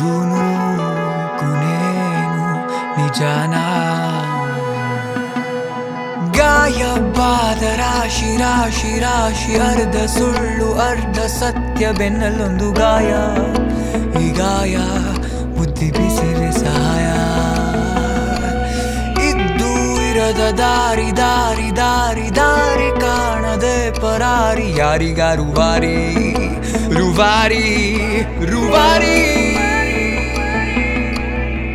ಇದೂನು ಕೊನೇನು ನಿಜಾನಾ ಗಾಯಬಾದ ರಾಶಿ ರಾಶಿ ರಾಶಿ ಅರ್ಧ ಸುಳ್ಳು ಅರ್ಧ ಸತ್ಯ ಬೆನ್ನಲ್ಲೊಂದು ಗಾಯ ಈ ಗಾಯ ಬುದ್ಧಿ ಬಿಸಿರೆ ಸಹಾಯ ಇದ್ದು ಇರದ ದಾರಿ ದಾರಿ ದಾರಿ ದಾರಿ ಕಾಣದೆ ಪರಾರಿ ಯಾರಿಗಾರು ವಾರಿ ರುವಾರಿ ರುವಾರಿ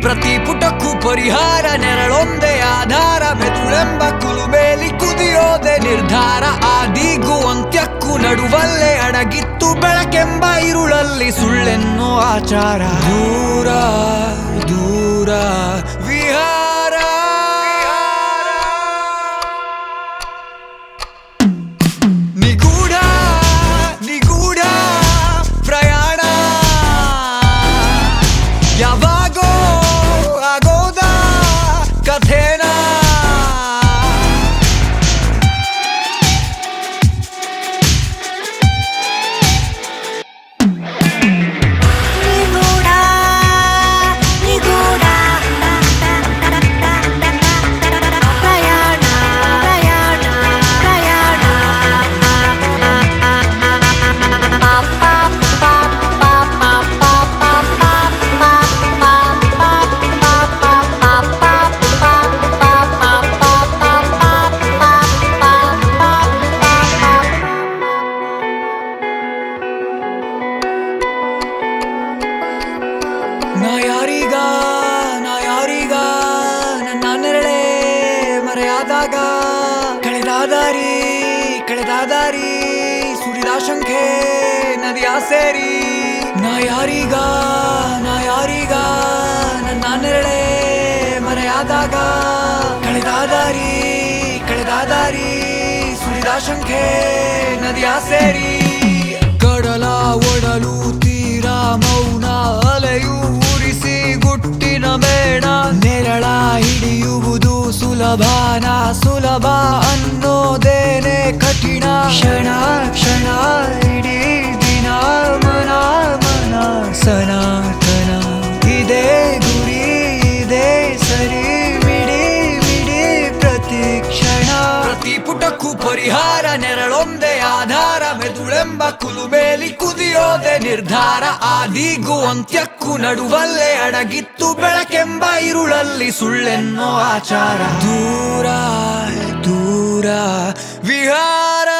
ಪ್ರತಿ ಪುಟಕ್ಕೂ ಪರಿಹಾರ ನೆರಳೊಂದೇ ಆಧಾರ ಮೆದುಳೆಂಬ ಕುಲುಮೇಲಿ ಕುದಿಯೋದೆ ನಿರ್ಧಾರ ಆದಿಗೂ ಅಂತ್ಯಕ್ಕೂ ನಡುವಲ್ಲೇ ಅಡಗಿತ್ತು ಬೆಳಕೆಂಬ ಇರುಳಲ್ಲಿ ಸುಳ್ಳೆನ್ನೋ ಆಚಾರ ದೂರ ದೂರ ವಿಹಾರ ನಿಗೂಢ ನಿಗೂಢ ಪ್ರಯಾಣ ಯಾವಾಗೋ ಆಗೋದ ಕಥೆನಾ ನಿಗೂಢ ನಿಗೂಢ ಪ್ರಯಾಣ ಪ್ರಯಾಣ ಪ್ರಯಾಣ ನಾ ಯಾರೀಗ ನನ್ನ ನೆರಳೆ ಮರೆಯಾದಾಗ ಕಳೆದ ದಾರಿ ಸುರಿದ ಶಂಖೆ ನದಿಯ ಸೇರಿ ನಾ ಯಾರೀಗ ನನ್ನ ನೆರಳೆ ಮರೆಯಾದಾಗ ಕಳೆದ ದಾರಿ ಸುರಿದ ಶಂಖೆ ನದಿಯ ಸೇರಿ ಕಡಲ ಒಡಲು ತೀರ ಮೌನ ಅಲೆಯು ಉರಿಸಿ ಗುಟ್ಟಿನ ಮೇಣ ನೆರಳ ಹಿಡಿಯುವುದು ಸುಲಭನ ಸುಲಭ ಅನ್ನೋದೇನೆ ಕಠಿಣ ಕ್ಷಣ ಕ್ಷಣ ಇಡೀ ದಿನ ಮನ ಮನ ಸನಾತನ ಇದೇ ಗುರಿ ಇದೇ ಸರಿ ಮಿಡಿ ಮಿಡಿ ಪ್ರತಿ ಕ್ಷಣ ಪ್ರತಿ ಪುಟಕ್ಕೂ ಪರಿಹಾರ ನೆರಳೊಂದೇ ಆಧಾರ ಮೆದುಳೆಂಬ ಕುಲುಮೇಲಿ ಕುದಿಯೋದೆ ನಿರ್ಧಾರ ಆದಿಗೂ ಅಂತ್ಯಕ್ಕೂ ನಡುವಲ್ಲೇ ಅಡಗಿತ್ತು ಬೆಳಕೆಂಬ ಇರುಳಲ್ಲಿ ಸುಳ್ಳೆನ್ನೋ ಆಚಾರ ದೂರ ದೂರ ವಿಹಾರ